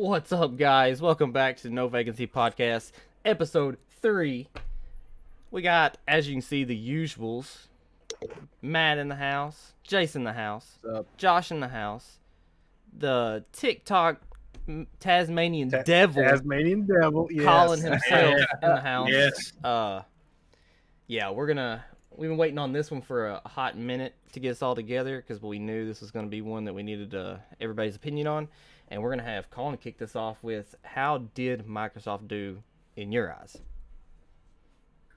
What's up, guys? Welcome back to No Vacancy Podcast, episode 3. We got, as you can see, the usuals. Matt in the house, Jason in the house, Josh in the house, the TikTok Tasmanian Devil, Tasmanian Devil, yes. Colin himself in the house. Yes. Yeah, we've been waiting on this one for a hot minute to get us all together because we knew this was going to be one that we needed everybody's opinion on. And we're going to have Colin kick this off with, how did Microsoft do in your eyes?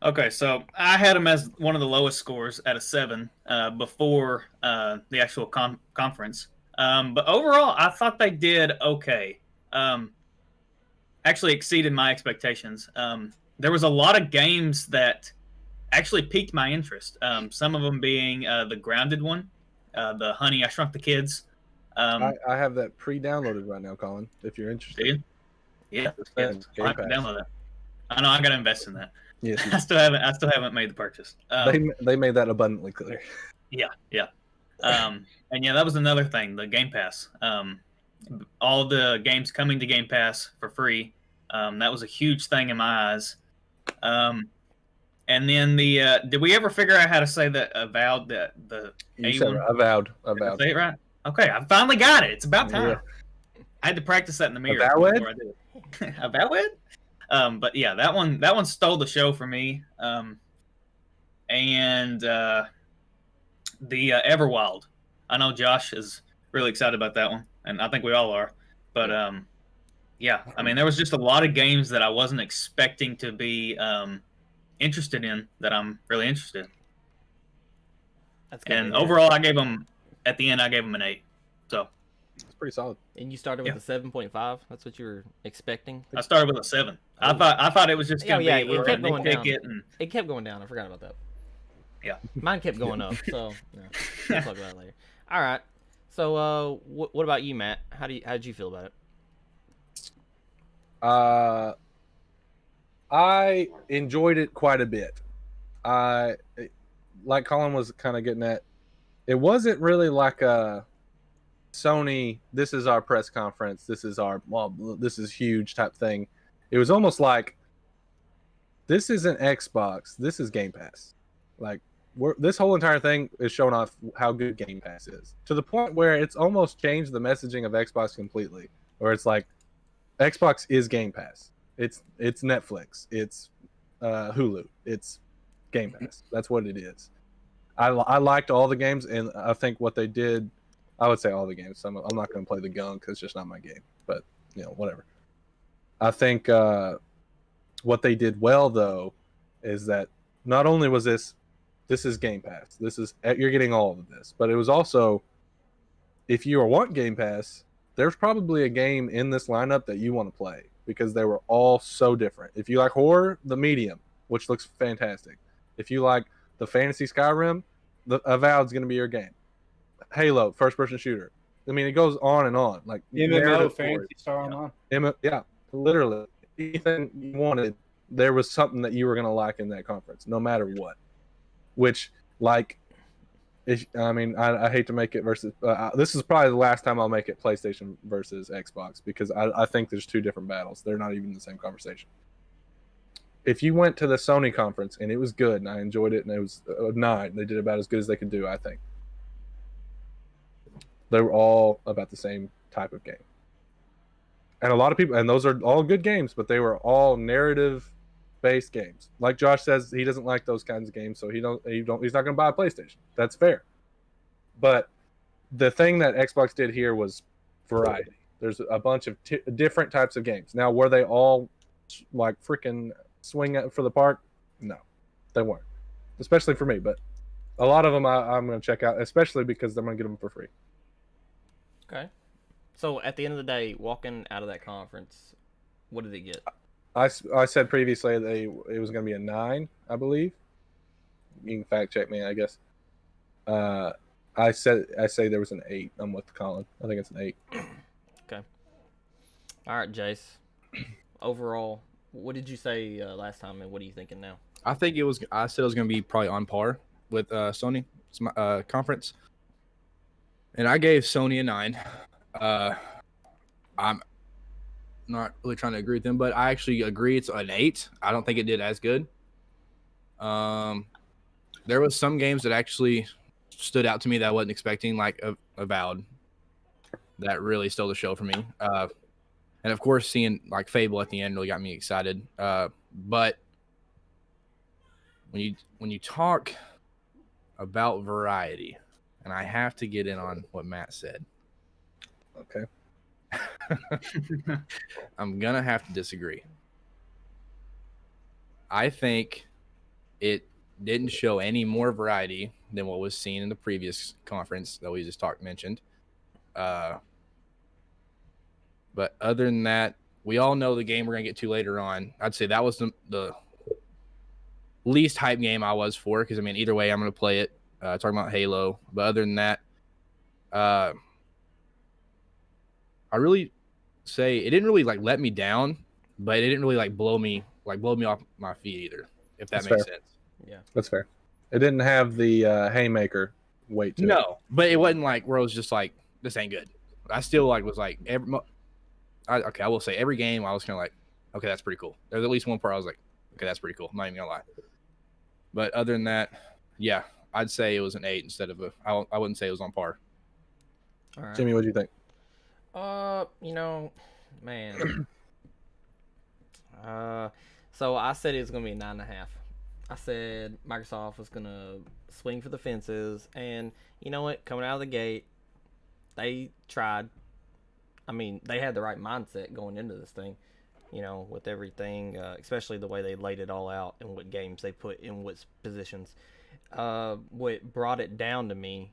Okay, so I had them as one of the lowest scores at a 7 before the actual conference. But overall, I thought they did okay. Actually exceeded my expectations. There was a lot of games that actually piqued my interest. Some of them being the Grounded one, the Honey, I Shrunk the Kids. I have that pre-downloaded right now, Colin, if you're interested. Do you? Yeah. I have to download that. I know, I got to invest in that. Yes, I still haven't made the purchase. They made that abundantly clear. Yeah. And yeah, that was another thing, the Game Pass. All the games coming to Game Pass for free. That was a huge thing in my eyes. And then did we ever figure out how to say that Avowed, the You said Avowed. Did I say it right? Okay, I finally got it. It's about time. Yeah. I had to practice that in the mirror before I did it. Avowed? But yeah, that one stole the show for me. And the Everwild. I know Josh is really excited about that one, and I think we all are. But yeah, I mean, there was just a lot of games that I wasn't expecting to be interested in that I'm really interested in. That's good. And overall, at the end, I gave them an 8. So it's pretty solid. And you started with a 7.5. That's what you were expecting. I started with a 7. I thought it was just going to be. It kept going down. It kept going down. I forgot about that. Yeah, mine kept going up. So yeah, we'll talk about it later. All right. So what about you, Matt? How did you feel about it? I enjoyed it quite a bit. Like Colin was kind of getting at, it wasn't really like a Sony, this is our press conference, this is huge type thing. It was almost like, this isn't Xbox, this is Game Pass. Like, this whole entire thing is showing off how good Game Pass is, to the point where it's almost changed the messaging of Xbox completely, where it's like, Xbox is Game Pass. It's Netflix, it's Hulu, it's Game Pass. That's what it is. I liked all the games, and I think what they did, I would say all the games. I'm not going to play the gun because it's just not my game, but whatever. I think what they did well, though, is that not only was this is Game Pass, you're getting all of this, but it was also, if you want Game Pass, there's probably a game in this lineup that you want to play, because they were all so different. If you like horror, The Medium, which looks fantastic. If you like the fantasy Skyrim, the Avowed's going to be your game. Halo, first-person shooter. I mean, it goes on and on. Like MMO, Fantasy Star Online. Yeah, literally. Anything you wanted, there was something that you were going to like in that conference, no matter what. Which, like, I hate to make it versus. This is probably the last time I'll make it PlayStation versus Xbox, because I think there's two different battles. They're not even the same conversation. If you went to the Sony conference and it was good and I enjoyed it and it was a 9, they did about as good as they could do, I think. They were all about the same type of game. And a lot of people, and those are all good games, but they were all narrative-based games. Like Josh says, he doesn't like those kinds of games, so he's not going to buy a PlayStation. That's fair. But the thing that Xbox did here was variety. There's a bunch of different types of games. Now, were they all like freaking swing for the park? No, they weren't. Especially for me, but a lot of them I'm going to check out, especially because I'm going to get them for free. Okay. So at the end of the day, walking out of that conference, what did it get? I said previously it was going to be a 9, I believe. You can fact check me, I guess. I say there was an 8. I'm with Colin. I think it's an 8. Okay. All right, Jace. Overall, what did you say last time, and what are you thinking now? I said it was going to be probably on par with Sony conference, and I gave Sony a 9. not really trying to agree with them, but I actually agree it's an 8. I don't think it did as good. There was some games that actually stood out to me that I wasn't expecting, like Avowed. That really stole the show for me. And of course, seeing like Fable at the end really got me excited. But when you talk about variety, and I have to get in on what Matt said. Okay. I'm gonna have to disagree. I think it didn't show any more variety than what was seen in the previous conference that we just mentioned. But other than that, we all know the game we're gonna get to later on. I'd say that was the least hype game I was for, because I mean, either way, I'm gonna play it. Talking about Halo, but other than that, I really say it didn't really like let me down, but it didn't really like blow me off my feet either. If that That's makes fair. sense. Yeah. That's fair. It didn't have the haymaker weight to it. No, but it wasn't like where I was just like, this ain't good. I still like was like I will say every game I was kind of like, okay, that's pretty cool. There's at least one part I was like, okay, that's pretty cool. I'm not even gonna lie. But other than that, yeah, I'd say it was an 8 instead of I wouldn't say it was on par. All right. Jimmy, what do you think? You know, man. So I said it was gonna be a 9.5. I said Microsoft was gonna swing for the fences, and you know what? Coming out of the gate, they tried. I mean, they had the right mindset going into this thing, you know, with everything, especially the way they laid it all out and what games they put in what positions. What brought it down to me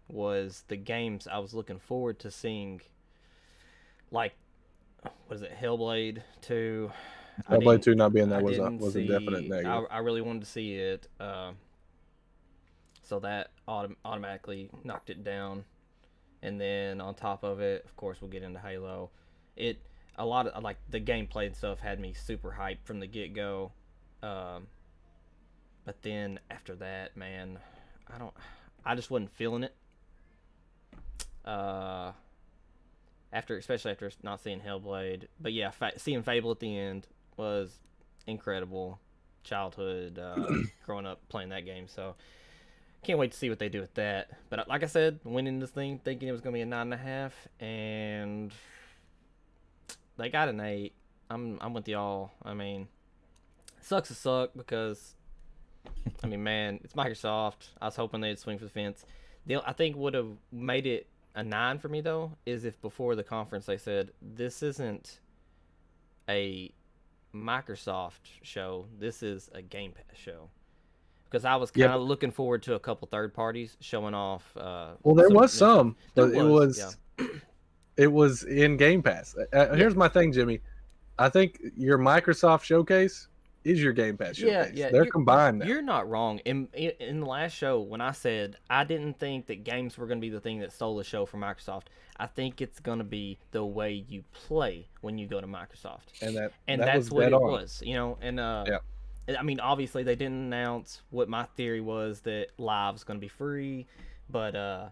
was the games I was looking forward to seeing, like, what is it, Hellblade 2? Hellblade 2 not being there I was didn't a definite see- negative. I really wanted to see it, so that automatically knocked it down. And then on top of it, of course, we'll get into Halo. A lot of like the gameplay and stuff had me super hyped from the get go. But then after that, man, I just wasn't feeling it. Especially after not seeing Hellblade. But yeah, seeing Fable at the end was incredible. Childhood, growing up playing that game, so can't wait to see what they do with that. But like I said, went into this thing thinking it was gonna be a 9.5, and they got an 8. I'm with y'all. I mean, sucks to suck because, I mean, man, it's Microsoft. I was hoping they'd swing for the fence. I think would have made it a 9 for me though is if before the conference they said this isn't a Microsoft show, this is a Game Pass show. Because I was kind of looking forward to a couple third parties showing off. Well, there was some, but yeah. it was in Game Pass. Here's my thing, Jimmy. I think your Microsoft showcase is your Game Pass showcase. Yeah, They're combined now. You're not wrong. In the last show, when I said I didn't think that games were going to be the thing that stole the show from Microsoft, I think it's going to be the way you play when you go to Microsoft. And that's what it was, you know. And yeah. I mean, obviously they didn't announce what my theory was, that Live's going to be free, but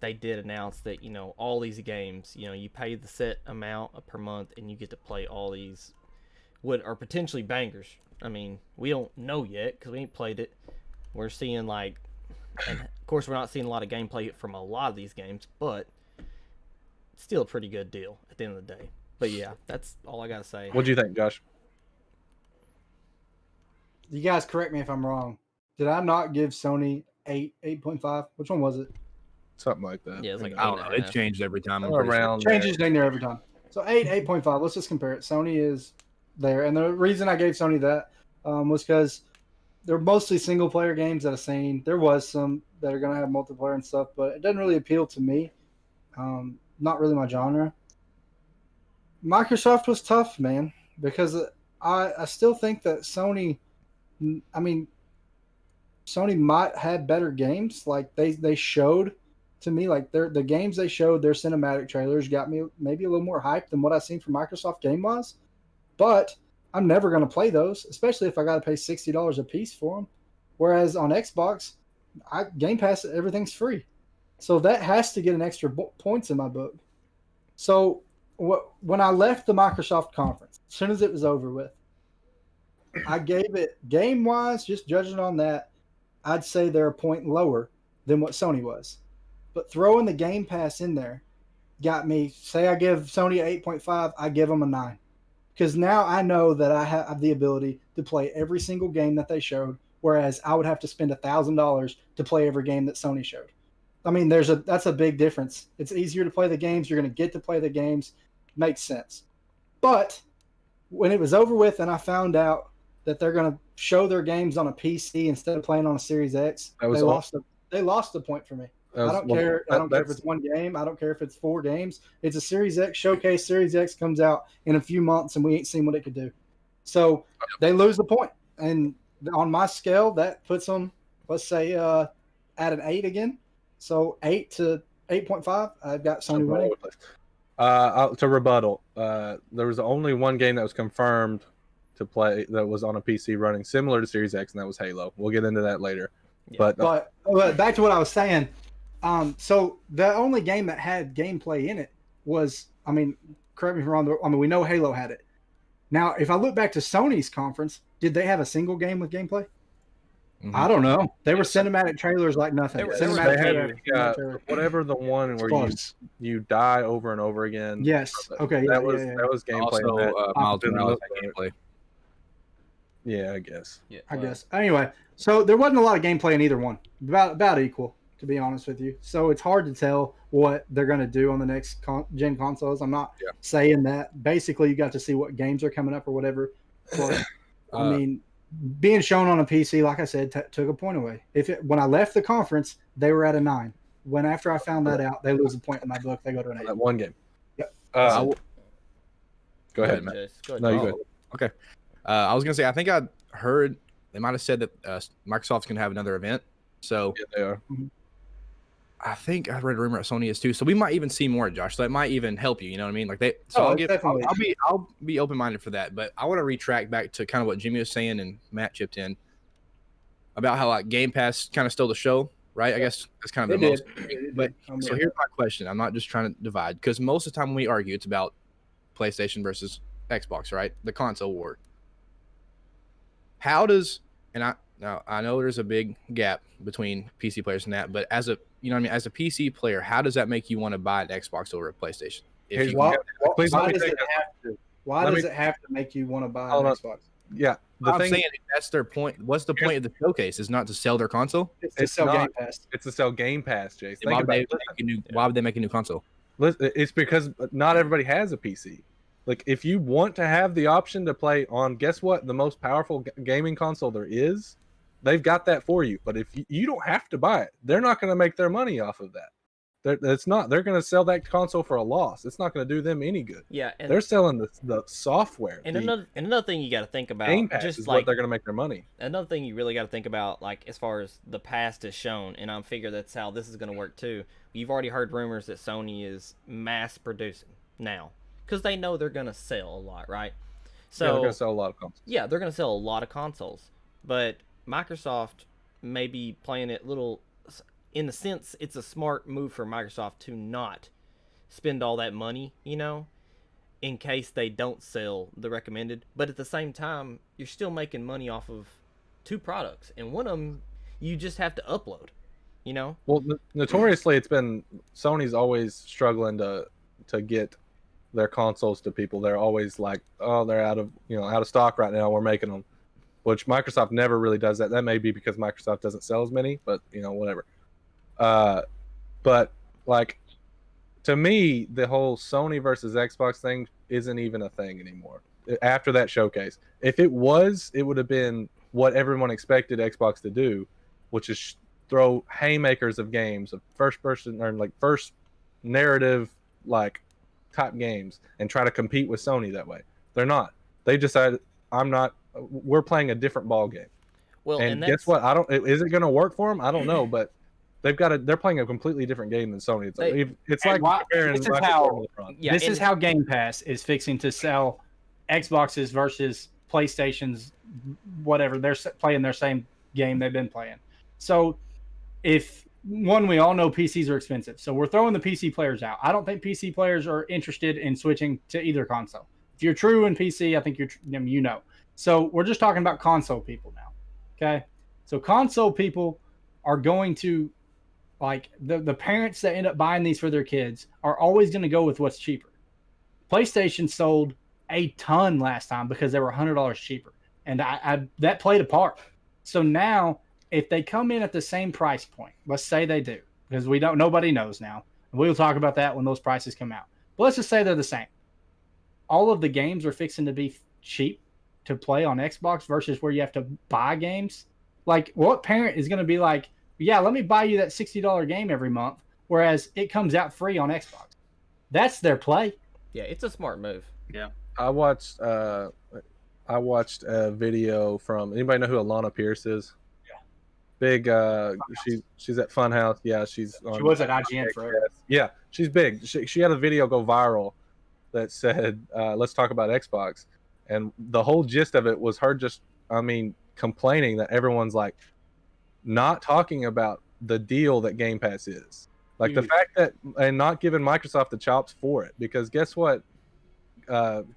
they did announce that, you know, all these games, you know, you pay the set amount per month and you get to play all these what are potentially bangers. I mean, we don't know yet because we ain't played it. We're seeing and of course we're not seeing a lot of gameplay from a lot of these games, but still a pretty good deal at the end of the day. But yeah, that's all I gotta say. What do you think, Josh? You guys correct me if I'm wrong. Did I not give Sony 8.5? Which one was it? Something like that. Yeah, it's like I don't know. It changed every time. I'm Somewhere pretty sure. around Changes dang near every time. So 8.5. Let's just compare it. Sony is there, and the reason I gave Sony that was because they're mostly single player games that I've seen. There was some that are gonna have multiplayer and stuff, but it doesn't really appeal to me. Not really my genre. Microsoft was tough, man, because I still think that Sony. I mean, Sony might have better games. Like they showed to me, like the games they showed, their cinematic trailers got me maybe a little more hyped than what I've seen from Microsoft game wise. But I'm never going to play those, especially if I got to pay $60 a piece for them. Whereas on Xbox, Game Pass, everything's free. So that has to get an extra points in my book. So when I left the Microsoft conference, as soon as it was over with, I gave it game wise, just judging on that, I'd say they're a point lower than what Sony was. But throwing the Game Pass in there got me, say I give Sony an 8.5, I give them a 9. Because now I know that I have the ability to play every single game that they showed, whereas I would have to spend $1,000 to play every game that Sony showed. I mean, that's a big difference. It's easier to play the games. You're going to get to play the games. Makes sense. But when it was over with and I found out that they're going to show their games on a PC instead of playing on a Series X, they lost the point for me. I don't care. I don't care if it's one game. I don't care if it's 4 games. It's a Series X showcase. Series X comes out in a few months, and we ain't seen what it could do. So they lose the point. And on my scale, that puts them, let's say, at an 8 again. So 8 to 8.5. I've got Sony winning. To rebuttal, there was only one game that was confirmed to play that was on a PC running similar to Series X, and that was Halo. We'll get into that later. Yeah. But back to what I was saying. So the only game that had gameplay in it was, I mean, correct me if I'm wrong, we know Halo had it. Now, if I look back to Sony's conference, did they have a single game with gameplay? Mm-hmm. I don't know. They were cinematic trailers like nothing. They had whatever the one where you die over and over again. Yes. Okay. That was gameplay. Also, Miles Morales had gameplay. Yeah, I guess. Yeah, I guess. Anyway, so there wasn't a lot of gameplay in either one. About equal, to be honest with you. So it's hard to tell what they're going to do on the next gen consoles. I'm not saying that. Basically, you got to see what games are coming up or whatever. But, I mean, being shown on a PC, like I said, took a point away. When I left the conference, they were at a 9. When after I found that out, they lose a point in my book. They go to an 8. That one game. Yep. Go ahead, Matt. No, you go. Okay. I was gonna say I think I heard they might have said that Microsoft's gonna have another event. So yeah, they are. I think I read a rumor at Sony is too. So we might even see more, Josh. So that might even help you. You know what I mean? Like they. So I'll be open minded for that. But I want to retract back to kind of what Jimmy was saying and Matt chipped in about how like Game Pass kind of stole the show, right? I guess that's kind of the most. But so here's my question. I'm not just trying to divide because most of the time when we argue, it's about PlayStation versus Xbox, right? The console war. How does I know there's a big gap between PC players and that, but as a as a PC player, how does that make you want to buy an Xbox over a PlayStation? Why does it have to make you want to buy an Xbox? Yeah, I'm saying that's their point. What's the point of the showcase? Is not to sell their console. It's to sell Game Pass. It's to sell Game Pass, Jason. Why would they make a new console? It's because not everybody has a PC. Like, if you want to have the option to play on, guess what? The most powerful gaming console there is, they've got that for you. But if you don't have to buy it, they're not going to make their money off of that. They're going to sell that console for a loss. It's not going to do them any good. Yeah, and they're selling the software. And another thing you got to think about, Game Pass is what they're going to make their money. Another thing you really got to think about, like as far as the past is shown, and I'm figure that's how this is going to work too. You've already heard rumors that Sony is mass producing now. Because they know they're going to sell a lot, right? So they're going to sell a lot of consoles. Yeah, they're going to sell a lot of consoles. But Microsoft may be playing it little... In a sense, it's a smart move for Microsoft to not spend all that money, in case they don't sell the recommended. But at the same time, you're still making money off of 2 products. And one of them, you just have to upload, Well, notoriously, it's been... Sony's always struggling to get their consoles to people. They're always like, oh, they're out of stock right now, we're making them, which Microsoft never really does that. That may be because Microsoft doesn't sell as many, but whatever. But like, to me, the whole Sony versus Xbox thing isn't even a thing anymore after that showcase. If it was, it would have been what everyone expected Xbox to do, which is throw haymakers of games, of first person or like first narrative like type games, and try to compete with Sony that way. They're not. They decided we're playing a different ball game. Well, and guess what? Is it going to work for them? I don't know, but they're playing a completely different game than Sony. This is how Game Pass is fixing to sell Xboxes versus PlayStations, whatever. They're playing their same game they've been playing. So if one, we all know PCs are expensive, so we're throwing the PC players out. I don't think PC players are interested in switching to either console. If you're true in PC, I think you know. So we're just talking about console people now. Okay, so console people are going to, like, the parents that end up buying these for their kids are always going to go with what's cheaper. PlayStation sold a ton last time because they were $100 cheaper, and I that played a part. So now, if they come in at the same price point, let's say they do, because nobody knows now. And we'll talk about that when those prices come out. But let's just say they're the same. All of the games are fixing to be cheap to play on Xbox versus where you have to buy games. Like, what parent is going to be like, yeah, let me buy you that $60 game every month, whereas it comes out free on Xbox? That's their play. Yeah, it's a smart move. Yeah. I watched a video from, anybody know who Alana Pierce is? Yeah. Big she's at Funhouse. Yeah, She was at IGN forever. Yeah, she's big. She had a video go viral that said, let's talk about Xbox. And the whole gist of it was her just, complaining that everyone's like not talking about the deal that Game Pass is. Like the fact that, and not giving Microsoft the chops for it, because guess what?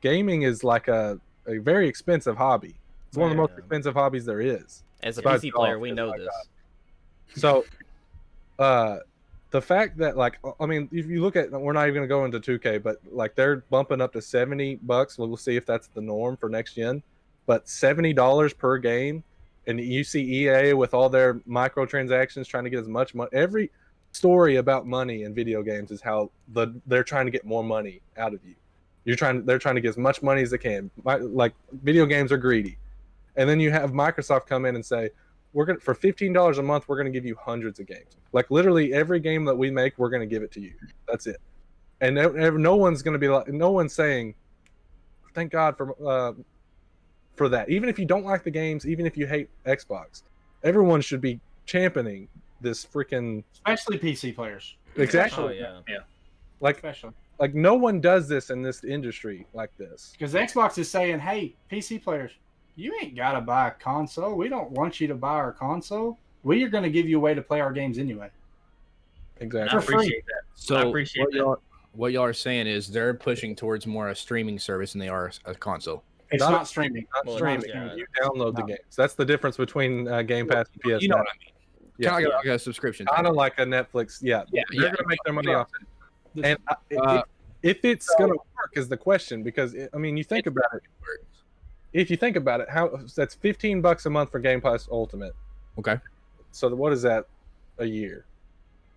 Gaming is like a very expensive hobby. It's one of the most expensive hobbies there is. As a Besides PC player, golf, we know this. So, the fact that, like, if you look at, we're not even going to go into 2K, but like they're bumping up to $70. We'll see if that's the norm for next gen. But $70 per game, and you see EA with all their microtransactions trying to get as much money. Every story about money in video games is how they're trying to get more money out of you. They're trying to get as much money as they can. Like, video games are greedy. And then you have Microsoft come in and say, for $15 a month, we're gonna give you hundreds of games. Like, literally every game that we make, we're gonna give it to you. That's it. And no one's gonna be like, no one's saying, thank God for that. Even if you don't like the games, even if you hate Xbox, everyone should be championing this freaking, Especially PC players. exactly. Oh yeah. Especially. Like no one does this in this industry like this. Because Xbox is saying, hey, PC players, you ain't got to buy a console. We don't want you to buy our console. We are going to give you a way to play our games anyway. Exactly. I appreciate that. So I appreciate that. What y'all are saying is they're pushing towards more a streaming service than they are a console. It's not streaming. Not Well, streaming. yeah. You download the games. That's the difference between Game Pass and PS. You know what I mean? Yeah. Kind of like a subscription. Kind of like a Netflix. Yeah. Yeah, They're yeah. going to make their money off it. And Uh, if it's going to work is the question, because you think about it. If you think about it, that's $15 a month for Game Pass Ultimate. Okay. So what is that a year?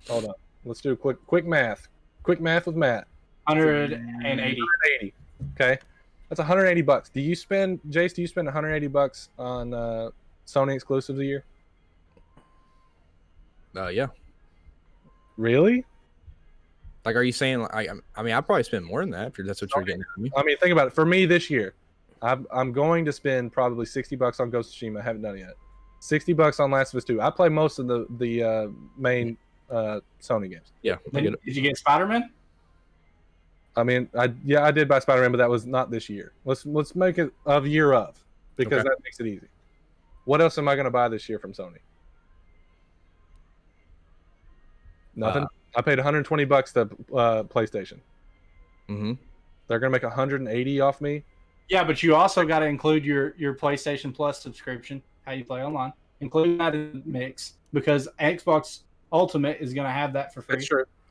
Hold on. Let's do quick math. Quick math with Matt. 180. 180. Okay. That's $180. Jace, do you spend $180 on Sony exclusives a year? Yeah. Really? Like, are you saying? I probably spend more than that if that's what you're getting from me. Think about it. For me this year, I'm going to spend probably $60 on Ghost of Tsushima. I haven't done it yet. $60 on Last of Us 2. I play most of the main Sony games. Yeah. Did you get Spider-Man? I did buy Spider-Man, but that was not this year. Let's make it a year of, because that makes it easy. What else am I going to buy this year from Sony? Nothing. I paid $120 to PlayStation. Mm-hmm. They're going to make $180 off me. Yeah, but you also got to include your PlayStation Plus subscription, how you play online. Include that in the mix, because Xbox Ultimate is going to have that for free.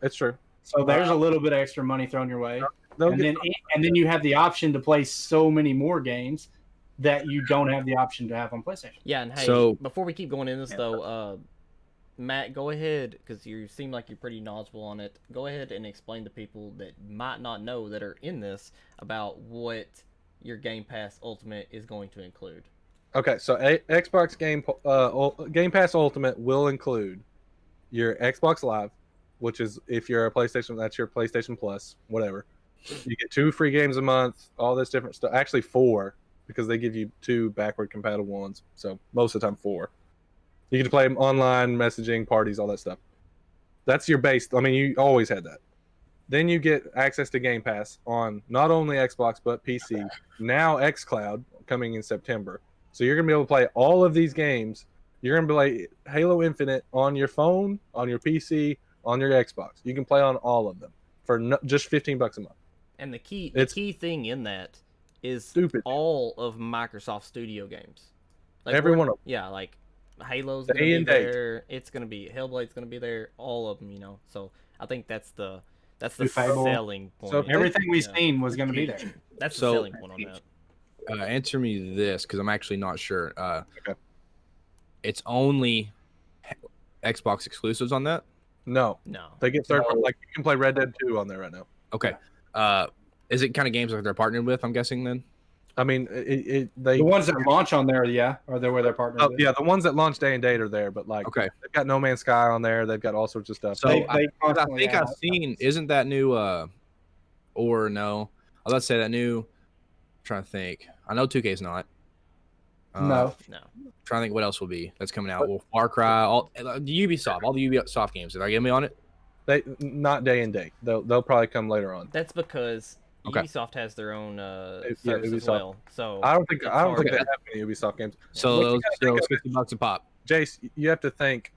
It's true. So there's a little bit of extra money thrown your way. And then you have the option to play so many more games that you don't have the option to have on PlayStation. Yeah, and hey, So- before we keep going in this though, Matt, go ahead, because you seem like you're pretty knowledgeable on it. Go ahead and explain to people that might not know, that are in this, about what your Game Pass Ultimate is going to include. Okay, so Xbox Game Pass Ultimate will include your Xbox Live, which is, if you're a PlayStation, that's your PlayStation Plus, whatever. You get 2 free games a month, all this different stuff. Actually 4, because they give you 2 backward compatible ones. So most of the time 4. You get to play online, messaging, parties, all that stuff. That's your base. You always had that. Then you get access to Game Pass on not only Xbox but PC. Now xCloud, coming in September. So you're going to be able to play all of these games You're gonna play Halo Infinite on your phone, on your PC, on your Xbox. You can play on all of them for just $15 a month. And the key It's thing in that is stupid. all of Microsoft Studio games. Like Every one of them. Yeah, like Halo's Day gonna be and date. there. It's gonna be Hellblade's gonna be there. All of them, you know. So I think that's the Fable. selling point. So Everything we've Yeah. seen was going to be there. That's the So- selling point on that. Answer me this, because I'm actually not sure. Okay. It's only Xbox exclusives on that? No, No. they get third. Like you can play Red Dead 2 on there right now. Okay. Is it kind of games like they're partnered with, I'm guessing, then? I mean, they The ones that launch on there, yeah, are they where they're partnered? Oh, with. yeah, the ones that launch day and date are there, but like Okay. they've got No Man's Sky on there. They've got all sorts of stuff. So They I constantly think add I've seen, isn't that new, or no? I was about to say that new, I'm trying to think. I know 2K's not. No. No. Trying to think what else will be that's coming out. Well, Far Cry, all the Ubisoft games. Did I get me on it? They not day and date. They'll probably come later on. That's because Okay. Ubisoft has their own Yeah, service as Ubisoft. well. So I don't think it's they hard. have any Ubisoft games. So What you those gotta still think of $50 a pop. Jace, you have to think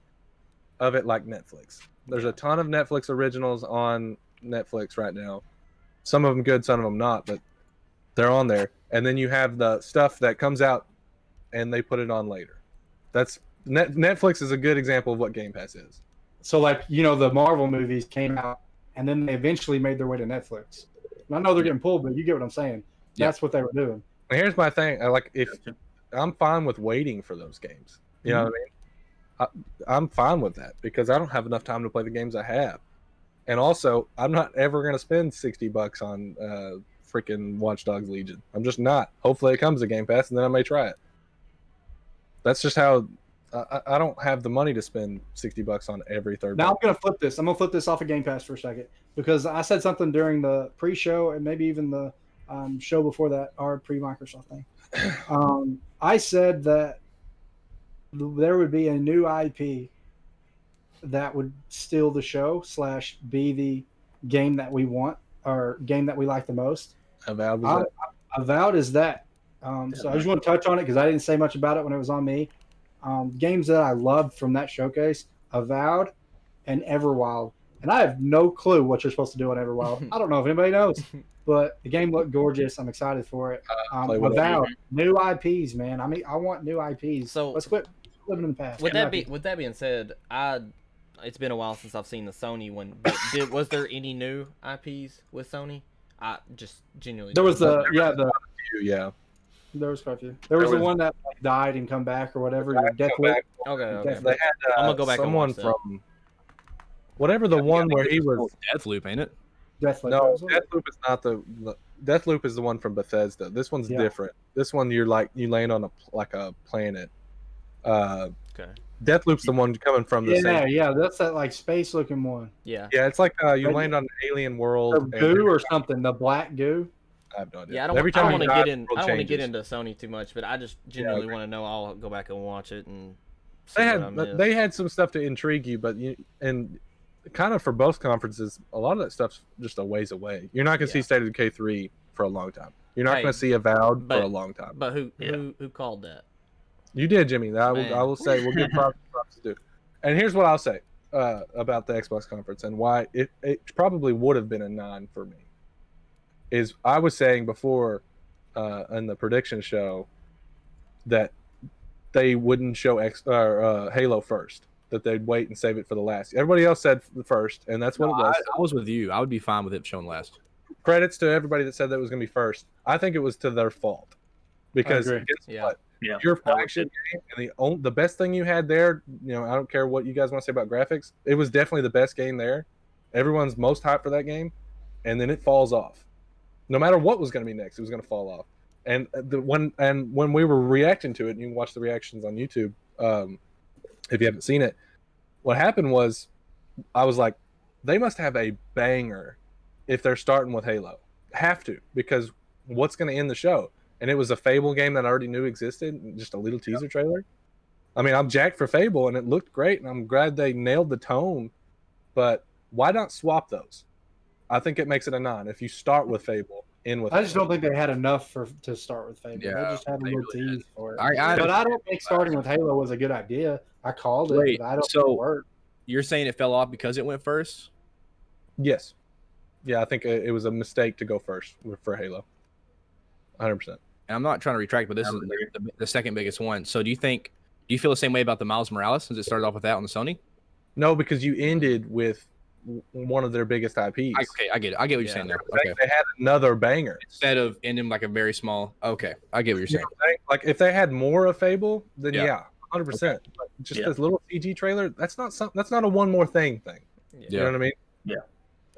of it like Netflix. There's a ton of Netflix originals on Netflix right now. Some of them good, some of them not, but they're on there. And then you have the stuff that comes out and they put it on later. That's Netflix is a good example of what Game Pass is. So, like, you know, the Marvel movies came out, and then they eventually made their way to Netflix. And I know they're getting pulled, but you get what I'm saying. Yeah. That's what they were doing. And here's my thing. If I'm fine with waiting for those games. You know what I mean? I'm fine with that because I don't have enough time to play the games I have. And also, I'm not ever going to spend $60 on freaking Watch Dogs Legion. I'm just not. Hopefully it comes to Game Pass and then I may try it. That's just how I don't have the money to spend $60 on every third. Now I'm going to flip this. I'm going to flip this off of Game Pass for a second because I said something during the pre-show and maybe even the show before that, our pre-Microsoft thing. I said that there would be a new IP that would steal the show / be the game that we want or game that we like the most. Avowed was that. Avowed is that. So I just want to touch on it because I didn't say much about it when it was on me. Games that I loved from that showcase, Avowed and Everwild. And I have no clue what you're supposed to do on Everwild. I don't know if anybody knows, but the game looked gorgeous. I'm excited for it. Play with Avowed, new IPs, man. I mean, I want new IPs. So- let's quit living in the past. With New that IPs. with that being said, it's been a while since I've seen the Sony one. But was there any new IPs with Sony? I just genuinely There was don't know. Yeah. there was quite a few. There was the one that like, died and come back or whatever. Your Deathloop. Okay. They had I'm gonna go back and someone watch that. from whatever the one where he was. Deathloop, ain't it? Deathloop. No, Deathloop is not the Deathloop is the one from Bethesda. This one's Yeah. different. This one you land on a planet. Okay. Deathloop's the one coming from the same. Yeah, that's that like space looking one. Yeah. Yeah, it's like you land on an alien world. The and goo or something. The black goo. I have no idea. Yeah, I don't Every want time to you get die, in. the world I don't want to get changes. into Sony too much, but I just genuinely want to know. I'll go back and watch it and see They what I missed. they had some stuff to intrigue you, but and kind of for both conferences, a lot of that stuff's just a ways away. You're not going to see Yeah. State of Decay 3 for a long time. You're not Hey, going to see Avowed for but- a long time. But who called that? You did, Jimmy. I Man. will say we'll give props to do. And here's what I'll say about the Xbox conference and why it probably would have been a 9 for me. Is I was saying before in the prediction show that they wouldn't show Halo first, that they'd wait and save it for the last. Everybody else said the first, and that's what it was. I was with you. I would be fine with it showing last. Credits to everybody that said that was going to be first. I think it was to their fault because agree. guess Yeah. what? Yeah. Your flagship game and the best thing you had there, I don't care what you guys want to say about graphics, it was definitely the best game there. Everyone's most hyped for that game, and then it falls off. No matter what was going to be next, it was going to fall off. And when we were reacting to it, and you can watch the reactions on YouTube if you haven't seen it. What happened was, I was like, they must have a banger if they're starting with Halo. Have to, because what's going to end the show? And it was a Fable game that I already knew existed, just a little teaser trailer. I mean, I'm jacked for Fable, and it looked great, and I'm glad they nailed the tone. But why not swap those? I think it makes it a 9 if you start with Fable in with. I just don't think they had enough to start with Fable. Yeah, they just had a they little really tease for it. I But I don't think starting with Halo was a good idea. I called it, Wait, but I don't so- think it worked. You're saying it fell off because it went first? Yes. Yeah, I think it was a mistake to go first for Halo. 100%. And I'm not trying to retract, but this is the second biggest one. So do you feel the same way about the Miles Morales since it started off with that on the Sony? No, because you ended with one of their biggest IPs. Okay, I get it. I get what you're saying there. Okay. They had another banger. Instead of ending like a very small. Okay, I get what you're saying. Like if they had more of Fable, then Yeah. 100%. But just Yeah. this little CG trailer, that's not a one more thing. You know what I mean? Yeah.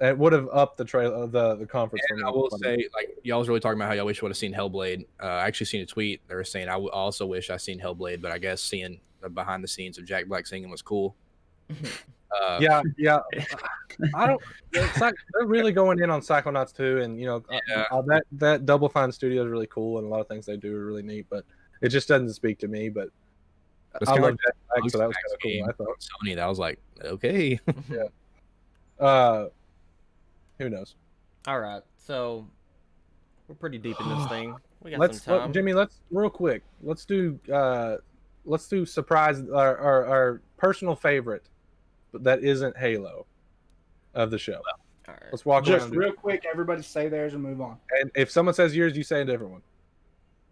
It would have upped the trailer, the conference. And I will say, like, y'all was really talking about how y'all wish you would have seen Hellblade. I actually seen a tweet. They were saying, I also wish I seen Hellblade, but I guess seeing the behind the scenes of Jack Black singing was cool. yeah. I don't. It's like they're really going in on Psychonauts 2, and that Double Fine studio is really cool, and a lot of things they do are really neat. But it just doesn't speak to me. But It's I kinda love like Jack Black, Luke's so that was next kind of cool. game I thought. on Sony, that was like, okay. Who knows? All right, so we're pretty deep in this thing. We got some time. Jimmy. Let's real quick. Let's do surprise our personal favorite, but that isn't Halo, of the show. All right. Let's walk Just around. real quick, everybody say theirs and move on. And if someone says yours, you say a different one.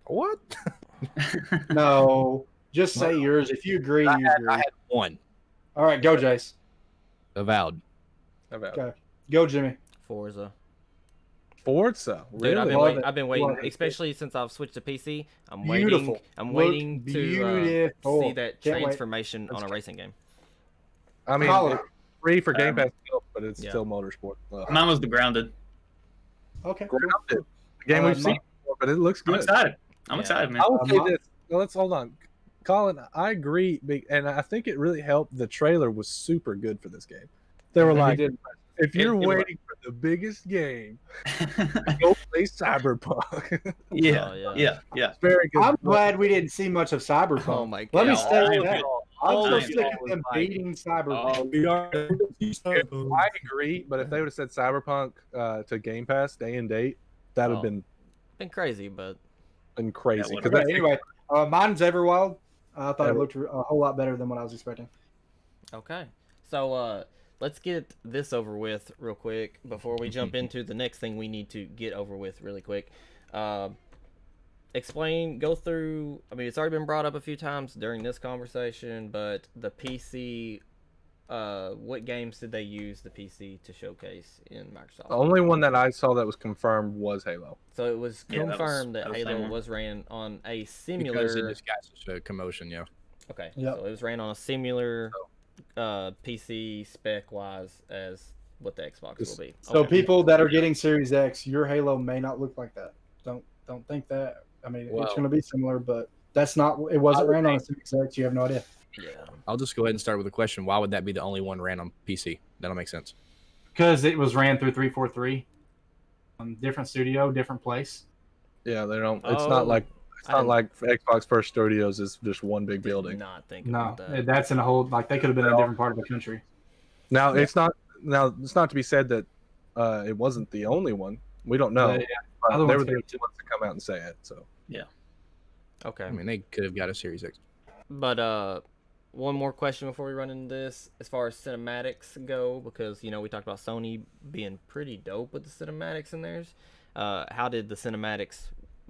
What? No, just say yours. If you agree, you agree. I had one. All right, go, Jace. Avowed. Okay. Go, Jimmy. Forza. Forza, Dude, really? I've been waiting, Love it. especially since I've switched to PC. I'm Beautiful. waiting to Beautiful. see that Can't wait. transformation on a racing game. I mean, Colin. it's free for Game Pass, but it's Yeah. still motorsport. Mine was the Grounded. Okay. Cool. Grounded. A game we've seen before, but it looks I'm good. excited. I'm Yeah. excited, man. I will say I'm not- this. Well, let's hold on. Colin, I agree, and I think it really helped. The trailer was super good for this game. They were He like, did. if you're It was. waiting for the biggest game, go play Cyberpunk. yeah, Oh, yeah. yeah. Very good. I'm glad we didn't see much of Cyberpunk. Oh my Let me God. say I am that. good. I'm I so am sick good. of them beating Cyberpunk. I agree, but if they would have said Cyberpunk to Game Pass day and date, that would have Oh. Been crazy, but been crazy. Yeah, 'Cause Okay, that's- anyway, mine's Everwild. I thought it Ever- looked a whole lot better than what I was expecting. okay. So let's get this over with real quick before we jump into the next thing we need to get over with really quick. Go through. I mean, it's already been brought up a few times during this conversation, but the PC. What games did they use the PC to showcase in Microsoft? the only one that I saw that was confirmed was Halo. So it was Yeah, that was- confirmed that that was the Halo same one. was ran on a Because similar. it disguises a commotion, yeah. Okay, Yep. so it was ran on a similar PC spec wise as what the Xbox will be. So Okay. people that are getting Series X, your Halo may not look like that. Don't think that. I mean, it's Well- going to be similar, but that's not. It wasn't ran on a Series X. You have no idea. Yeah. I'll just go ahead and start with a question. Why would that be the only one ran on PC? That'll make sense. Because it was ran through 343. Different studio, different place. Yeah, they don't. It's Oh, not like I didn't- like Xbox First Studios is just one big Did building. not think No, about that. that's in a whole. Like they could have been in a different part of the country. Now it's not. Now it's not to be said that it wasn't the only one. We don't know. Yeah, But other they ones were the could only ones to come out and say it. So Okay. I mean, they could have got a Series X. But one more question before we run into this, as far as cinematics go, because we talked about Sony being pretty dope with the cinematics in theirs. How did the cinematics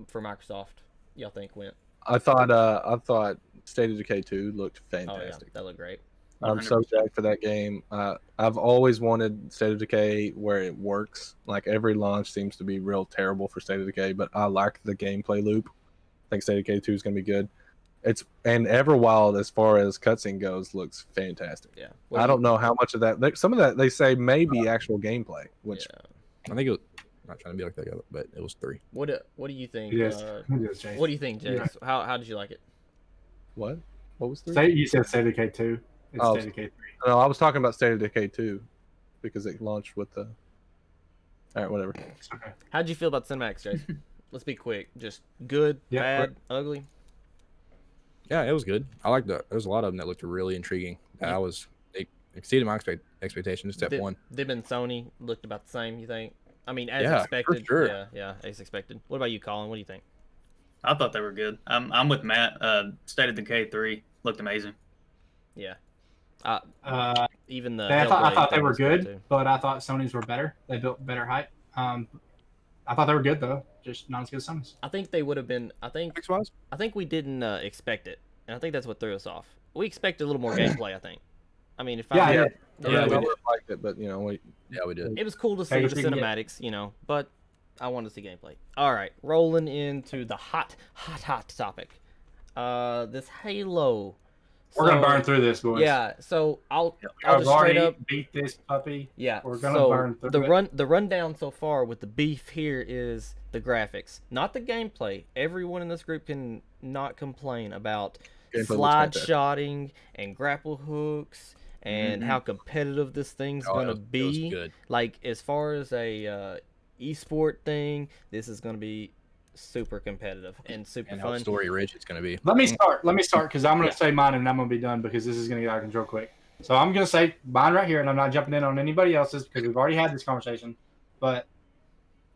for Microsoft y'all think went? I thought State of Decay 2 looked Oh yeah, fantastic. that looked great. I'm so 100%. jacked for that game. I've always wanted State of Decay where it works. Like every launch seems to be real terrible for State of Decay, but I like the gameplay loop. I think State of Decay 2 is going to be good. And Everwild, as far as cutscene goes, looks fantastic. Yeah. I don't know how much of that. Some of that they say may be actual gameplay, which Yeah. I think it was. I'm not trying to be like that, but it was 3. What do you think? Yes. Jason. What do you think, Jace? Yeah. How did you like it? what was 3? You said State of Decay 2. It's Oh. State of Decay 3. No, I was talking about State of Decay 2 because it launched with the. All right, whatever. It's okay. How did you feel about cinematics, Jason? Let's be quick. Just good, Yeah, bad, ugly. Yeah, it was good. I liked that. There's a lot of them that looked really intriguing. Yeah. They exceeded my expectations, except Dib one. and Sony looked about the same. You think? I mean, as Yeah, for expected. sure. Yeah, as expected. What about you, Colin? What do you think? I thought they were good. I'm with Matt. State of Decay 3 looked amazing. Yeah. Even the I Hellblade thought they thing were was cool, good, too. but I thought Sony's were better. They built better hype. I thought they were good though, just not as good as Sony's. I think they would have been. I think we didn't expect it, and I think that's what threw us off. We expected a little more gameplay. I think. I mean, if Yeah, I I Yeah, did. yeah, we we did. liked it, but we did. it was cool to see Hey, the we can get- cinematics, but I wanted to see gameplay. All right, rolling into the hot topic. This Halo. We're gonna So- burn through this, boys. Yeah, so I'll I've just straight already up. beat this puppy. Yeah, We're gonna so burn through it. the rundown so far with the beef here is the graphics, not the gameplay. Everyone in this group can not complain about Gameplay looks slide fantastic. shotting and grapple hooks and how competitive this thing's gonna It was be. good. Like as far as a esport thing, this is gonna be super competitive and super And how fun. story rich it's going to be. Let me start because I'm gonna Yeah. say mine and I'm gonna be done because this is gonna get out of control quick. So I'm gonna say mine right here, and I'm not jumping in on anybody else's because we've already had this conversation. But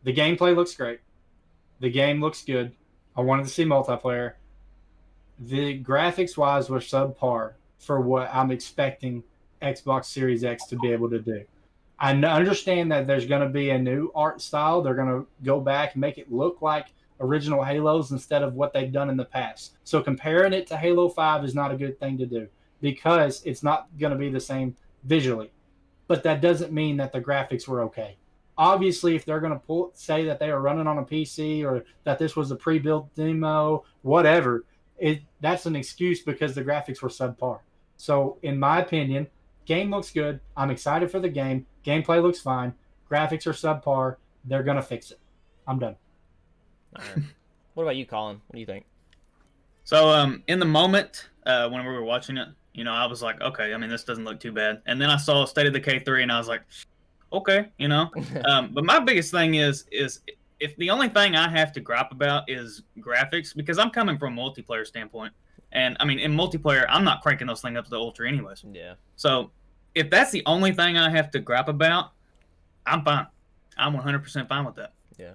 the gameplay looks great. The game looks good. I wanted to see multiplayer. The graphics wise were subpar for what I'm expecting Xbox Series X to be able to do. I understand that there's going to be a new art style. They're going to go back and make it look like original Halos instead of what they've done in the past. So comparing it to Halo 5 is not a good thing to do because it's not going to be the same visually. But that doesn't mean that the graphics were okay. Obviously, if they're going to say that they were running on a PC or that this was a pre-built demo, whatever, that's an excuse because the graphics were subpar. So, in my opinion, game looks good. I'm excited for the game. Gameplay looks fine. Graphics are subpar. They're going to fix it. I'm done. All right. What about you, Colin? What do you think? So in the moment when we were watching it, I was like, okay, I mean this doesn't look too bad. And then I saw State of Decay 3 and I was like, okay, But my biggest thing is if the only thing I have to gripe about is graphics, because I'm coming from a multiplayer standpoint. And I mean in multiplayer, I'm not cranking those things up to the ultra anyways. Yeah. So if that's the only thing I have to gripe about, I'm fine. I'm 100% fine with that. Yeah.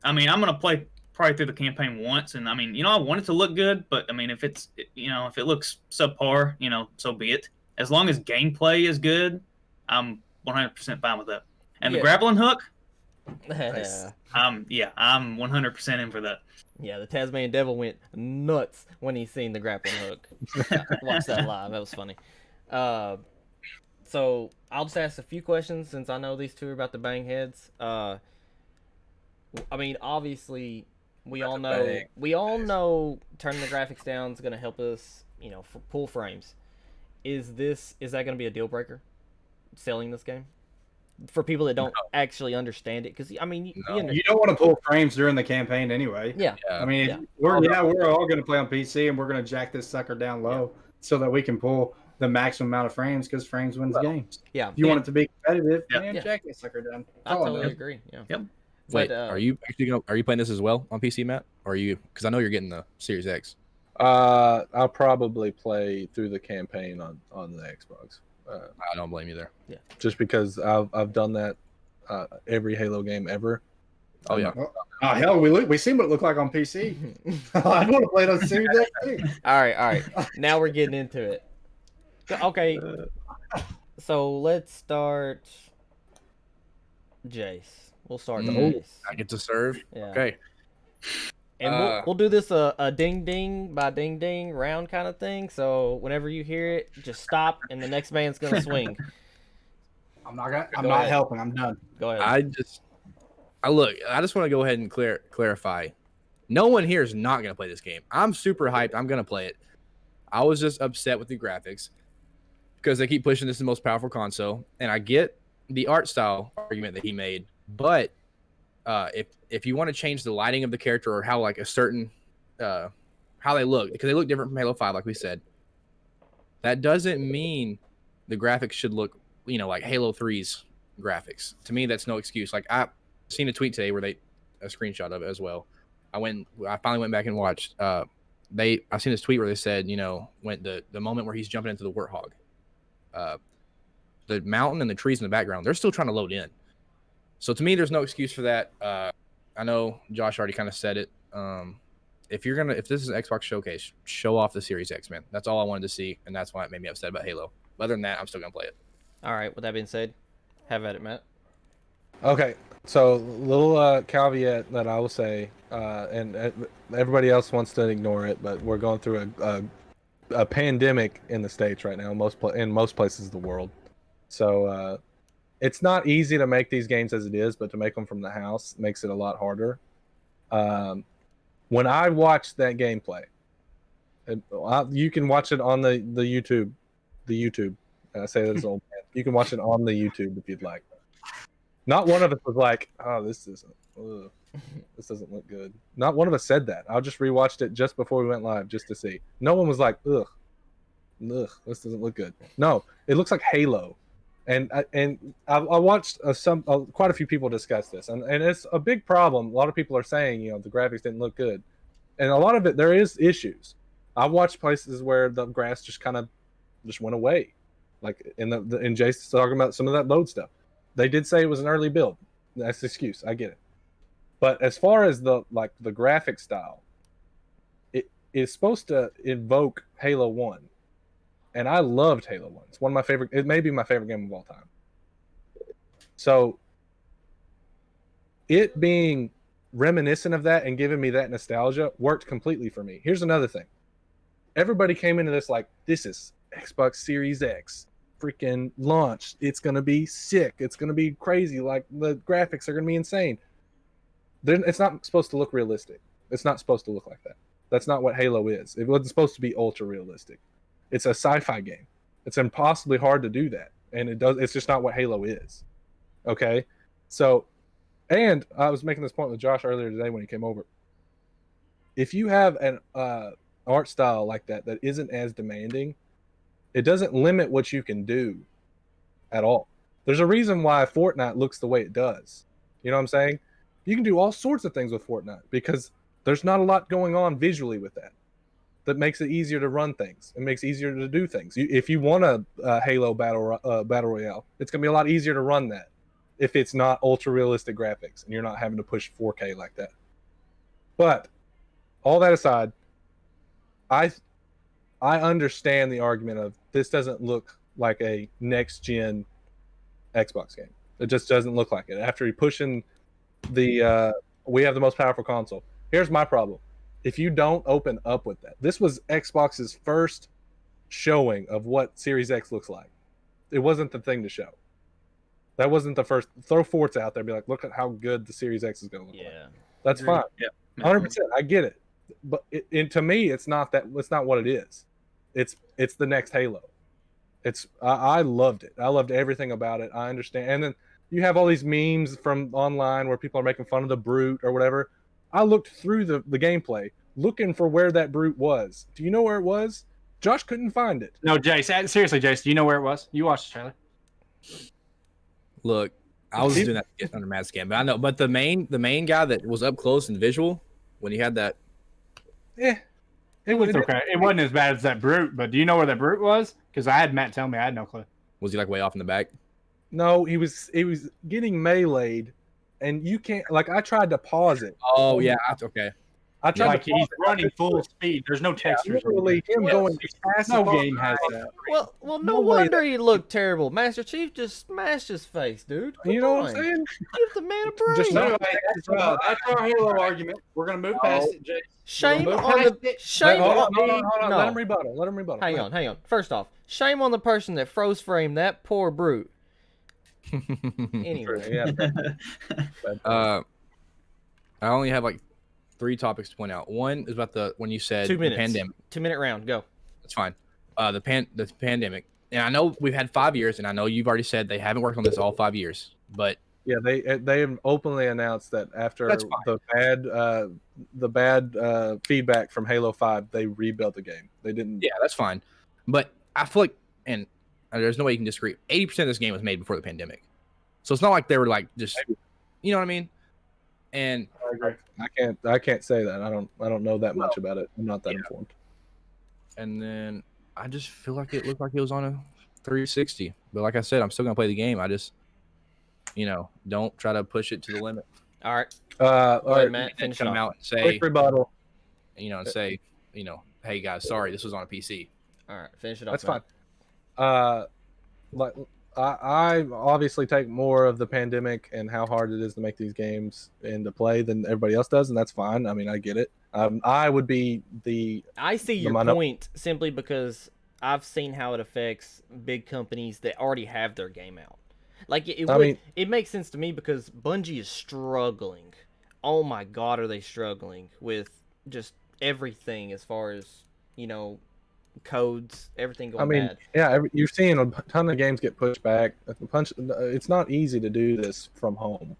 I mean, I'm gonna play probably through the campaign once, and I mean, I want it to look good, but I mean, if it's, if it looks subpar, so be it. As long as gameplay is good, I'm 100% fine with that. And the grappling hook, Nice. I'm 100% in for that. Yeah, the Tasmanian Devil went nuts when he seen the grappling hook. Watch that live. That was funny. So I'll just ask a few questions since I know these two are about to bang heads. I mean, obviously, we all know turning the graphics down is going to help us, pull frames. Is that going to be a deal breaker? Selling this game for people that don't actually understand it? Because I mean, You don't want to pull frames during the campaign anyway. Yeah. I mean, Yeah. we're all going to play on PC and we're going to jack this sucker down low so that we can pull the maximum amount of frames because frames wins games. Yeah. If you want it to be competitive, man, Yeah. jack this sucker down. I totally agree. Yeah. Yep. Wait, But, are you playing this as well on PC, Matt? Or are you? Because I know you're getting the Series X. I'll probably play through the campaign on the Xbox. I don't blame you there. Just because I've done that every Halo game ever. Oh yeah. Oh hell, we seen what it looked like on PC. I want to play it on Series X too. All right. Now we're getting into it. Okay. So let's start. Jace. We'll start Jace. I get to serve. Yeah. Okay. And we'll do this a ding ding by ding ding round kind of thing. So whenever you hear it, just stop and the next man's gonna swing. I'm not Go ahead. helping. I'm done. Go ahead. I just want to go ahead and clarify. No one here is not going to play this game. I'm super hyped. I'm going to play it. I was just upset with the graphics because they keep pushing this is the most powerful console, and I get the art style argument that he made, but if you want to change the lighting of the character or how like a certain how they look, because they look different from Halo 5, like we said, that doesn't mean the graphics should look like Halo 3's graphics. To me, that's no excuse. Like I seen a tweet today where a screenshot of it as well. I finally went back and watched. I seen this tweet where they said, when the moment where he's jumping into the warthog, the mountain and the trees in the background, they're still trying to load in. So to me, there's no excuse for that. I know Josh already kind of said it. If this is an Xbox showcase, show off the Series X, man. That's all I wanted to see, and that's why it made me upset about Halo. Other than that, I'm still gonna play it. All right. With that being said, have at it, Matt. Okay, so little caveat that I will say, and everybody else wants to ignore it, but we're going through a pandemic in the States right now, in most places of the world. So it's not easy to make these games as it is, but to make them from the house makes it a lot harder. When I watched that gameplay, you can watch it on the YouTube. And I say that as old man. You can watch it on the YouTube if you'd like. Not one of us was like, "Oh, this doesn't look good." Not one of us said that. I just rewatched it just before we went live just to see. No one was like, "Ugh, this doesn't look good." No, it looks like Halo. And I watched quite a few people discuss this, and it's a big problem. A lot of people are saying, the graphics didn't look good, and a lot of it there is issues. I've watched places where the grass just kind of just went away, like in Jason's talking about some of that load stuff. They did say it was an early build. That's the excuse. I get it, but as far as the graphic style, it is supposed to invoke Halo 1. And I loved Halo 1. It's one of my favorite. It may be my favorite game of all time. So, it being reminiscent of that and giving me that nostalgia worked completely for me. Here's another thing. Everybody came into this like, this is Xbox Series X. Freaking launch. It's going to be sick. It's going to be crazy. Like, the graphics are going to be insane. It's not supposed to look realistic. It's not supposed to look like that. That's not what Halo is. It wasn't supposed to be ultra realistic. It's a sci-fi game. It's impossibly hard to do that, and it's just not what Halo is. Okay, so, and I was making this point with Josh earlier today when he came over. If you have an art style like that isn't as demanding, it doesn't limit what you can do at all. There's a reason why Fortnite looks the way it does. You know what I'm saying? You can do all sorts of things with Fortnite because there's not a lot going on visually with that. That makes it easier to run things. It makes it easier to do things. If you want a Halo battle royale, it's gonna be a lot easier to run that if it's not ultra realistic graphics and you're not having to push 4K like that. But all that aside, I understand the argument of this doesn't look like a next gen Xbox game. It just doesn't look like it. After pushing the we have the most powerful console. Here's my problem. If you don't open up with that, this was Xbox's first showing of what Series X looks like. It wasn't the thing to show. That wasn't the first. Throw Forza out there, and be like, look at how good the Series X is going to look like. That's fine. Yeah, 100%. I get it, but to me, it's not that. It's not what it is. It's the next Halo. I loved it. I loved everything about it. I understand, and then you have all these memes from online where people are making fun of the brute or whatever. I looked through the gameplay looking for where that brute was. Do you know where it was? Josh couldn't find it. No, Jace. Seriously, Jace, do you know where it was? You watched the trailer. Look, I was doing that to get under Matt's skin, but I know. But the main guy that was up close and visual when he had that, it was okay. It wasn't as bad as that brute, but do you know where that brute was? Because I had Matt tell me, I had no clue. was he like way off in the back? No, he was getting meleeed, and you can't. Like, I tried to pause it. Oh yeah, okay. I tried Like to he's running full speed. There's no textures. literally him going fast. No game has that. Well, no wonder he looked terrible. Master Chief just smashed his face, dude. Come You know on. what I'm saying? Give the man a break. Just So anyway, that's our Halo argument. We're gonna move past it, Jace. Shame We're on gonna move the past it. shame Hold on. on. No. Let him rebuttal. Hang on. First off, shame on the person that froze framed that poor brute. Anyway, Yeah. I only have like 3 topics to point out. One is about when you said 2 minutes. the pandemic. 2-minute round. Go. That's fine. The pandemic, and I know we've had 5 years, and I know you've already said they haven't worked on this all 5 years, but Yeah, they have openly announced that after That's fine. the bad feedback from Halo 5, they rebuilt the game. They didn't. yeah, that's fine. But I feel like, and there's no way you can disagree. 80% of this game was made before the pandemic, so it's not like they were like just, you know what I mean? And I can't say that. I don't know that much about it. I'm not that informed. And then I just feel like it looked like it was on a 360. But like I said, I'm still gonna play the game. don't try to push it to the limit. All right. All Go ahead, right, Matt. Finish it Come off. out and say, quick rebuttal. and say, hey guys, sorry, this was on a PC. All right. Finish it off. That's Matt. fine. Like I obviously take more of the pandemic and how hard it is to make these games and to play than everybody else does, and that's fine. I mean, I get it. I would be I see your point simply because I've seen how it affects big companies that already have their game out. Like it makes sense to me because Bungie is struggling. Oh my God, are they struggling with just everything as far as codes, everything going bad. Yeah, you're seeing a ton of games get pushed back. It's not easy to do this from home,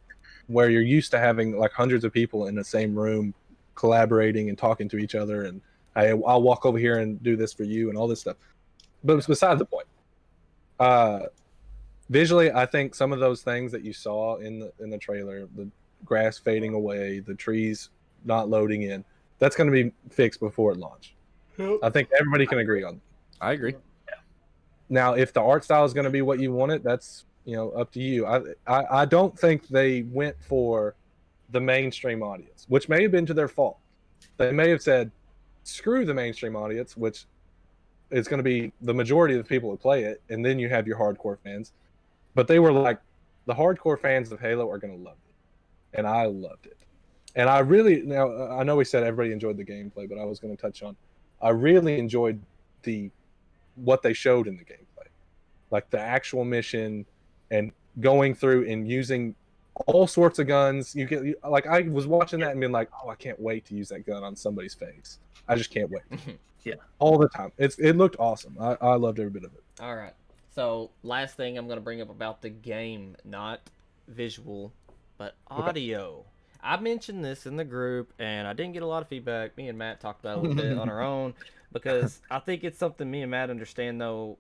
where you're used to having like hundreds of people in the same room, collaborating and talking to each other, and hey, I'll walk over here and do this for you and all this stuff. But it's beside the point. Visually, I think some of those things that you saw in the trailer, the grass fading away, the trees not loading in, that's going to be fixed before it launch. I think everybody can agree on that. I agree. Yeah. Now, if the art style is going to be what you want it, that's up to you. I don't think they went for the mainstream audience, which may have been to their fault. They may have said, screw the mainstream audience, which is going to be the majority of the people who play it, and then you have your hardcore fans. But they were like, the hardcore fans of Halo are going to love it. And I loved it. And I know we said everybody enjoyed the gameplay, but I was going to touch on, I really enjoyed what they showed in the gameplay, like the actual mission and going through and using all sorts of guns. Like I was watching that and being like, oh, I can't wait to use that gun on somebody's face. I just can't wait. Yeah, all the time. It looked awesome. I loved every bit of it. All right. So last thing I'm going to bring up about the game, not visual, but audio. Okay. I mentioned this in the group, and I didn't get a lot of feedback. Me and Matt talked about it a little bit on our own, because I think it's something me and Matt understand, though,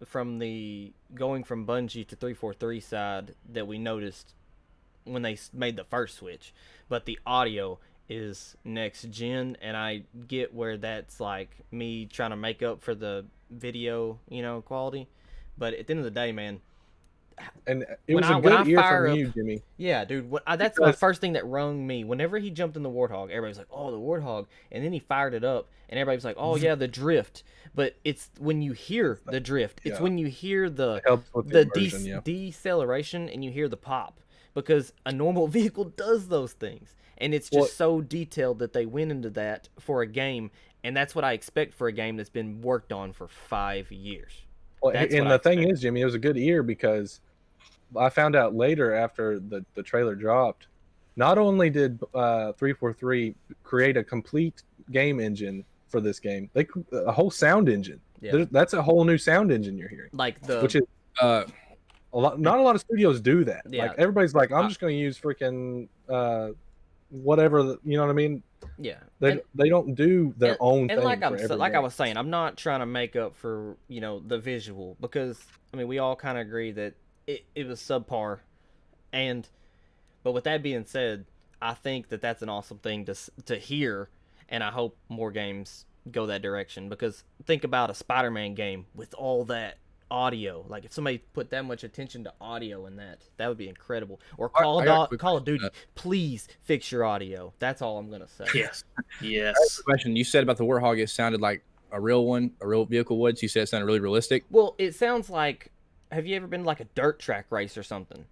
from the going from Bungie to 343 side that we noticed when they made the first switch. But the audio is next gen, and I get where that's like me trying to make up for the video, quality. But at the end of the day, man, and it was a good ear from you, Jimmy. Yeah, dude. That's the first thing that rung me. Whenever he jumped in the Warthog, everybody was like, "Oh, the Warthog," and then he fired it up, and everybody was like, "Oh yeah, the drift." But it's when you hear the drift, it's when you hear the deceleration and you hear the pop, because a normal vehicle does those things, and it's just so detailed that they went into that for a game, and that's what I expect for a game that's been worked on for 5 years. Well, and the thing is, Jimmy, it was a good ear because I found out later after the trailer dropped, not only did 343 create a complete game engine for this game, a whole sound engine. Yeah. That's a whole new sound engine you're hearing. Which is not a lot of studios do that. Yeah. Like everybody's like, I'm just going to use freaking whatever, you know what I mean? Yeah. They don't do their own thing. And I was saying, I'm not trying to make up for, the visual, because I mean, we all kind of agree that it was subpar. But with that being said, I think that that's an awesome thing to hear, and I hope more games go that direction, because think about a Spider-Man game with all that audio. Like if somebody put that much attention to audio in that would be incredible. Or Call of Duty, please fix your audio. That's all I'm gonna say. Yes. Question you said about the Warthog, it sounded like a real vehicle would. So you said it sounded really realistic. Well, it sounds like, have you ever been like a dirt track race or something?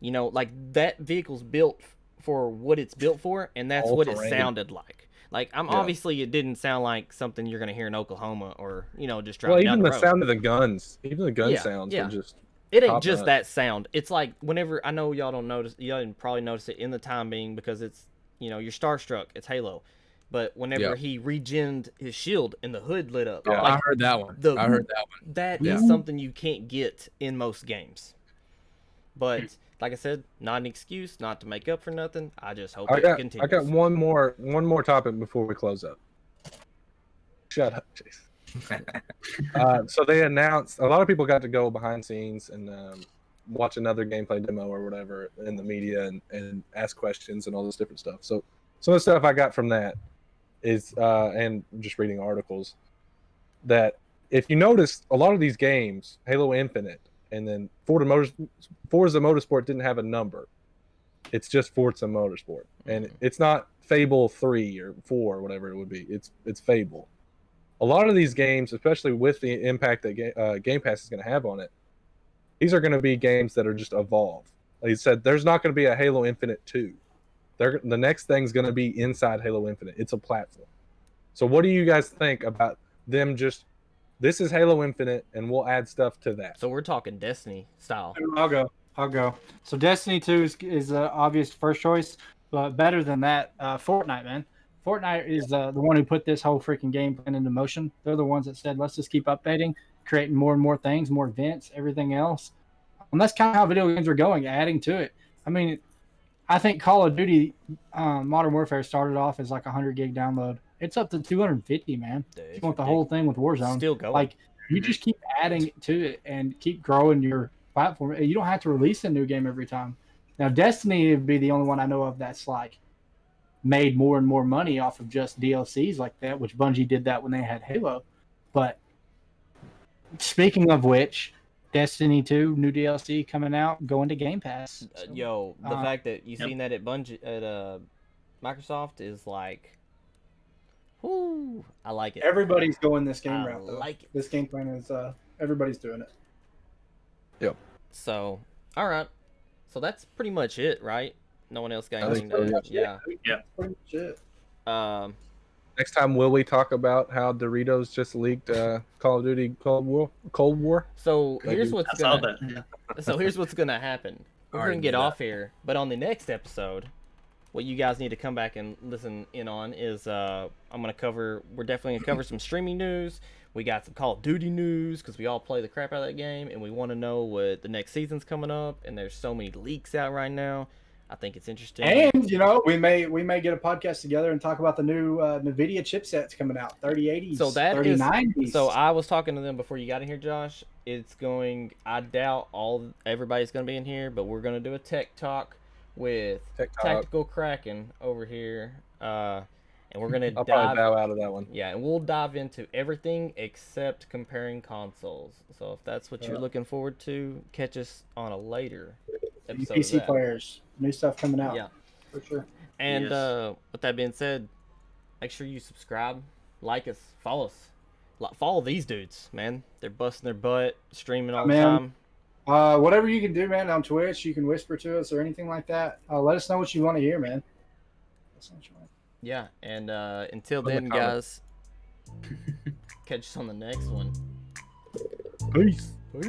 Like that vehicle's built for what it's built for, and that's what it sounded like. Like obviously it didn't sound like something you're gonna hear in Oklahoma or just driving down the road. Even the sound of the guns, even the gun sounds are just. It ain't just that sound. It's like whenever, I know y'all don't notice, y'all didn't probably notice it in the time being because it's you're starstruck. It's Halo, but whenever he regened his shield and the hood lit up, I heard that one. That is something you can't get in most games. But like I said, not an excuse, not to make up for nothing. I just hope it continues. I got one more topic before we close up. Shut up, Chase. So they announced, a lot of people got to go behind scenes and watch another gameplay demo or whatever in the media and ask questions and all this different stuff. So some of the stuff I got from that is, and just reading articles, that if you notice, a lot of these games, Halo Infinite and then Forza Motorsport didn't have a number. It's just Forza Motorsport, and it's not Fable 3 or 4 or whatever it would be. It's Fable. A lot of these games, especially with the impact that Game Pass is going to have on it, these are going to be games that are just evolve. Like you said, there's not going to be a Halo Infinite 2. The next thing's going to be inside Halo Infinite. It's a platform. So what do you guys think about them just, this is Halo Infinite, and we'll add stuff to that? So we're talking Destiny style. I'll go. So Destiny 2 is the obvious first choice, but better than that, Fortnite, man. Fortnite is the one who put this whole freaking game plan into motion. They're the ones that said, let's just keep updating, creating more and more things, more events, everything else. And that's kind of how video games are going, adding to it. I mean, I think Call of Duty Modern Warfare started off as like 100 gig download. It's up to 250, man. Dude, If you want the whole thing with Warzone. Still going. Like, you just keep adding to it and keep growing your platform. You don't have to release a new game every time. Now, Destiny would be the only one I know of that's like made more and more money off of just DLCs like that, which Bungie did that when they had Halo. But speaking of which, Destiny 2 new DLC coming out, going to Game Pass. So, Yo, the fact that you seen that at Microsoft is like, whoo, I like it. everybody's going this game I route. Though. like it. This game plan is everybody's doing it. Yep. So, all right. So that's pretty much it, right? No one else got I anything think so, to, yeah. Pretty much it. Next time, will we talk about how Doritos just leaked Call of Duty Cold War? So Like here's you- what's I saw gonna. that. So here's what's gonna happen. We're Already gonna get knew that. off here, but on the next episode, what you guys need to come back and listen in on is we're definitely gonna cover some streaming news. We got some Call of Duty news because we all play the crap out of that game, and we want to know what the next season's coming up. And there's so many leaks out right now. I think it's interesting. And we may get a podcast together and talk about the new NVIDIA chipsets coming out, 3080s, So that 3090s. So I was talking to them before you got in here, Josh. I doubt everybody's gonna be in here, but we're gonna do a tech talk with Tech Talk. Tactical Kraken over here, and we're gonna I'll probably dive. bow out of that one. Yeah, and we'll dive into everything except comparing consoles. So if that's what you're looking forward to, catch us on a later You episode. of PC that. players, new stuff coming out. Yeah. For sure. And Yes. with that being said, make sure you subscribe, like us, follow us. Follow these dudes, man. They're busting their butt, streaming all the Man. time. Whatever you can do, man, on Twitch, you can whisper to us or anything like that. Let us know what you want to hear, man. Let us know what you want. Yeah, and until In the then, comments. guys, catch us on the next one. Peace. Peace.